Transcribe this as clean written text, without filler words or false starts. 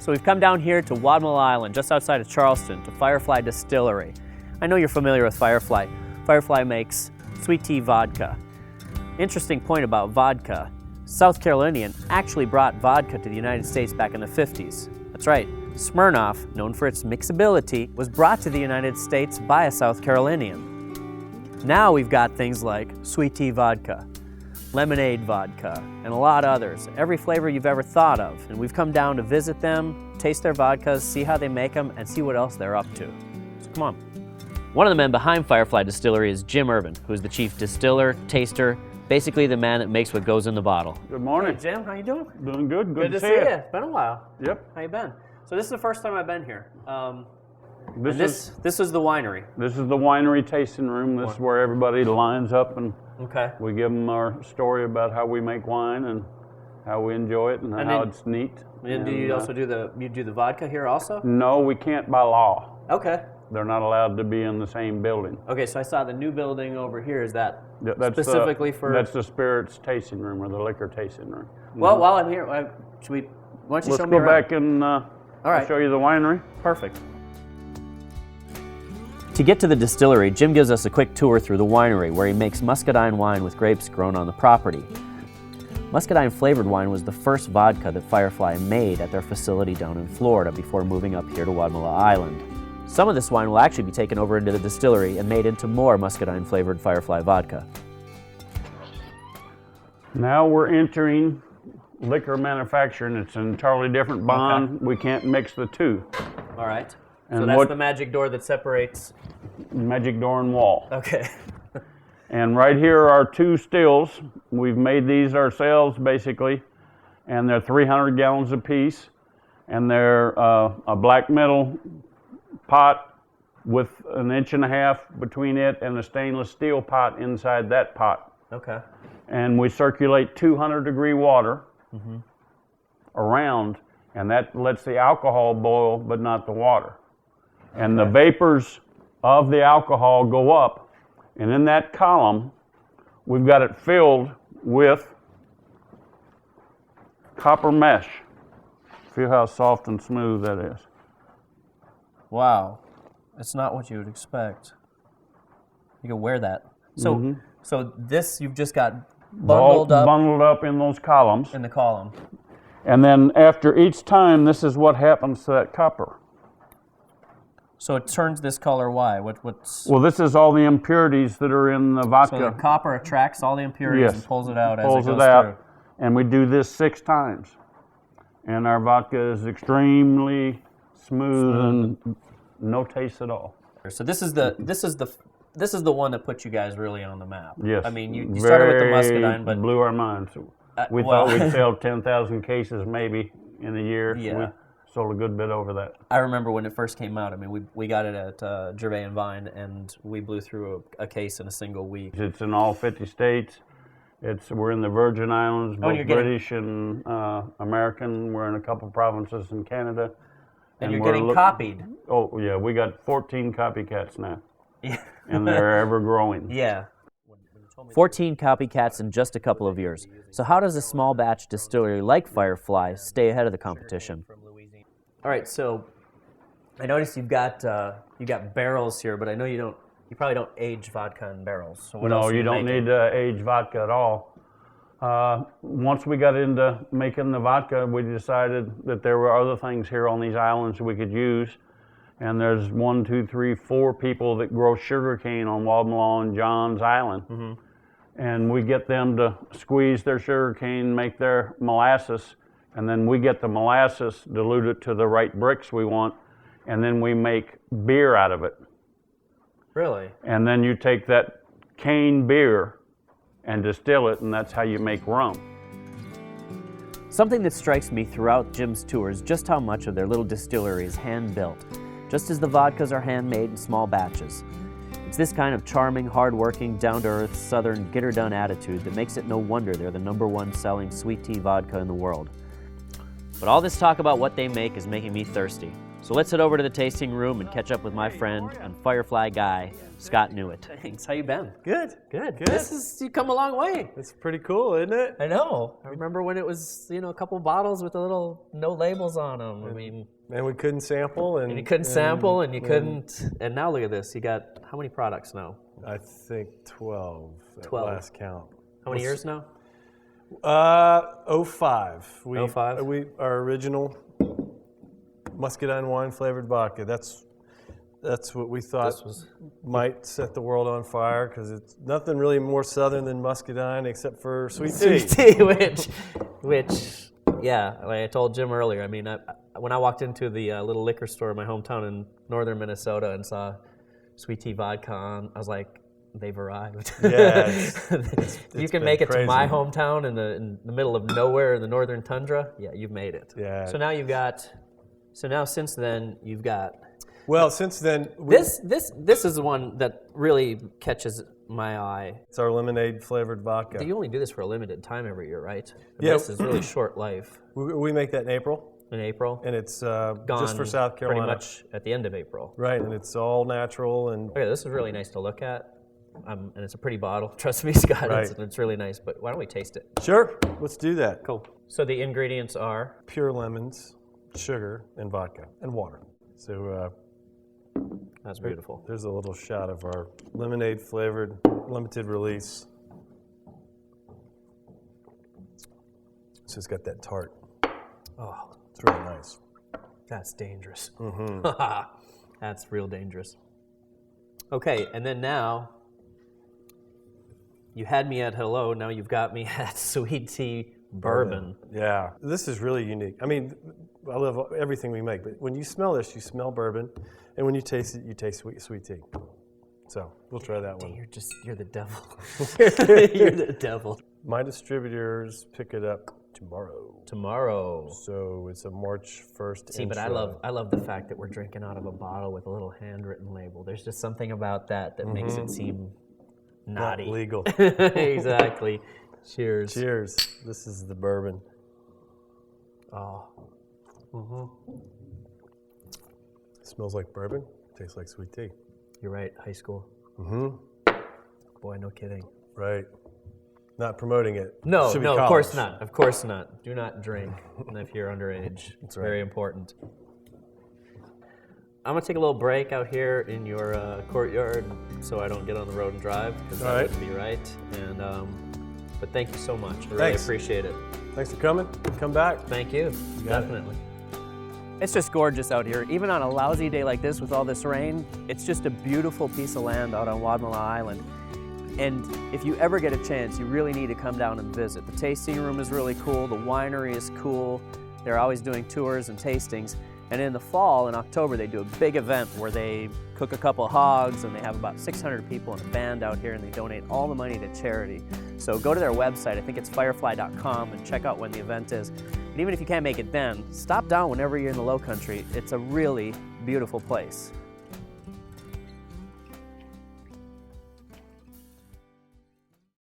So we've come down here to Wadmalaw Island, just outside of Charleston, to Firefly Distillery. I know you're familiar with Firefly. Firefly makes sweet tea vodka. Interesting point about vodka. South Carolinian actually brought vodka to the United States back in the 50s. That's right, Smirnoff, known for its mixability, was brought to the United States by a South Carolinian. Now we've got things like sweet tea vodka, lemonade vodka, and a lot of others. Every flavor you've ever thought of. And we've come down to visit them, taste their vodkas, see how they make them, and see what else they're up to. So come on. One of the men behind Firefly Distillery is Jim Urban, who's the chief distiller, taster, basically the man that makes what goes in the bottle. Good morning. Hey Jim, how you doing? Doing good. Good to see you. It's been a while. Yep. How you been? So this is the first time I've been here. This is the winery. This is the winery tasting room. This is where everybody lines up and Okay. we give them our story about how we make wine and how we enjoy it and how it's neat. And do you also do the vodka here also? No, we can't by law. Okay. They're not allowed to be in the same building. Okay, so I saw the new building over here. Is that That's specifically for? That's the spirits tasting room or the liquor tasting room. Well, while I'm here, why don't you Let's show me go around? back and All right. I'll show you the winery. Perfect. To get to the distillery, Jim gives us a quick tour through the winery where he makes muscadine wine with grapes grown on the property. Muscadine flavored wine was the first vodka that Firefly made at their facility down in Florida before moving up here to Wadmalaw Island. Some of this wine will actually be taken over into the distillery and made into more muscadine flavored Firefly vodka. Now we're entering liquor manufacturing. It's an entirely different bond. Okay. We can't mix the two. All right. And So that's the magic door that separates. Magic door and wall. Okay. And right here are two stills. We've made these ourselves basically, and they're 300 gallons apiece, and they're a black metal pot with an inch and a half between it and a stainless steel pot inside that pot. Okay. And we circulate 200-degree water around, and that lets the alcohol boil but not the water. And the vapors of the alcohol go up, and in that column we've got it filled with copper mesh. Feel how soft and smooth that is. Wow. It's not what you would expect. You can wear that. So so this you've just got bundled up Bundled up in those columns. in the column. And then after each time, this is what happens to that copper. So it turns this color why? What's Well, this is all the impurities that are in the vodka. so the copper attracts all the impurities Yes. and pulls it out Pulls as it it goes out. through. And we do this 6 times. And our vodka is extremely smooth and no taste at all. So this is the one that put you guys really on the map. Yes. I mean, you started with the muscadine, but blew our minds. We well- thought we'd sell 10,000 cases maybe in a year. Yeah. We sold a good bit over that. I remember when it first came out. I mean, we got it at Gervais and Vine, and we blew through a case in a single week. It's in all 50 states. We're in the Virgin Islands, both you're getting- British and American. We're in a couple provinces in Canada. And you're we're getting copied. Oh, yeah, we got 14 copycats now, Yeah. and they're ever growing. Yeah. 14 copycats in just a couple of years. So how does a small batch distillery like Firefly stay ahead of the competition? All right, so I noticed you've got barrels here, but I know you probably don't age vodka in barrels. So what else No, are you don't making? need to age vodka at all. Once we got into making the vodka, we decided that there were other things here on these islands we could use. And there's 1, 2, 3, 4 people that grow sugarcane on Wadmalaw and John's Island. And we get them to squeeze their sugarcane, make their molasses, and then we get the molasses, dilute it to the right bricks we want, and then we make beer out of it. Really? And then you take that cane beer and distill it, and that's how you make rum. Something that strikes me throughout Jim's tour is just how much of their little distillery is hand-built, just as the vodkas are handmade in small batches. It's this kind of charming, hard-working, down-to-earth, southern, get-her-done attitude that makes it no wonder they're the #1 selling sweet tea vodka in the world. But all this talk about what they make is making me thirsty. So let's head over to the tasting room and catch up with my friend and Firefly guy, Scott Newitt. Thanks. How you been? Good. Good. You come a long way. It's pretty cool, isn't it? I know. I remember when it was, a couple bottles with the little no labels on them. I mean, And we couldn't sample. And you couldn't sample, and you couldn't. And now look at this. You got how many products now? I think 12. 12. At last count. How many years now? 05. 05? Our original muscadine wine flavored vodka. That's what we thought might set the world on fire, because it's nothing really more southern than muscadine except for sweet tea. Sweet tea, which, yeah, like I told Jim earlier. I mean, when I walked into the little liquor store in my hometown in northern Minnesota and saw sweet tea vodka on, I was like, they've arrived. Yeah, you can make it to my hometown in the middle of nowhere in the northern tundra. Yeah, you've made it. Yeah. So now since then you've got. Well, since then This is one that really catches my eye. it's our lemonade flavored vodka. You only do this for a limited time every year, right? Yeah. This is really short life. We make that in April, In April. and it's Gone just for South Carolina. pretty much at the end of April. Right, and it's all natural and Okay, this is really nice to look at. And it's a pretty bottle. Trust me, Scott, Right. it's really nice. But why don't we taste it? sure, let's do that. Cool. So the ingredients are? Pure lemons, sugar, and vodka, and water. So That's beautiful. there's a little shot of our lemonade flavored limited release. So it's got that tart. Oh, It's really nice. that's dangerous. Mm-hmm. That's real dangerous. Okay, and then now, you had me at hello, now you've got me at sweet tea bourbon. Yeah, this is really unique. I mean, I love everything we make, but when you smell this, you smell bourbon, and when you taste it, you taste sweet tea. So we'll try that one. You're the devil. You're the devil. My distributors pick it up tomorrow. So it's a March 1st See, intro. but I love the fact that we're drinking out of a bottle with a little handwritten label. There's just something about that makes it seem naughty. Not legal. Exactly. Cheers. Cheers. This is the bourbon. Oh. Smells like bourbon. Tastes like sweet tea. You're right, high school. Boy, no kidding. Right. Not promoting it. No, Should be no, of college. course not. Of course not. Do not drink if you're underage. It's right. very important. I'm gonna take a little break out here in your courtyard so I don't get on the road and drive, because that right. wouldn't be right. And but thank you so much. I really Thanks. appreciate it. Thanks for coming. Come back. Thank you. got it. Definitely. It's just gorgeous out here. Even on a lousy day like this with all this rain, it's just a beautiful piece of land out on Wadmalaw Island. And if you ever get a chance, you really need to come down and visit. The tasting room is really cool. The winery is cool. They're always doing tours and tastings. And in the fall, in October, they do a big event where they cook a couple of hogs, and they have about 600 people in a band out here, and they donate all the money to charity. So go to their website, I think it's firefly.com, and check out when the event is. And even if you can't make it then, stop down whenever you're in the Low Country. It's a really beautiful place.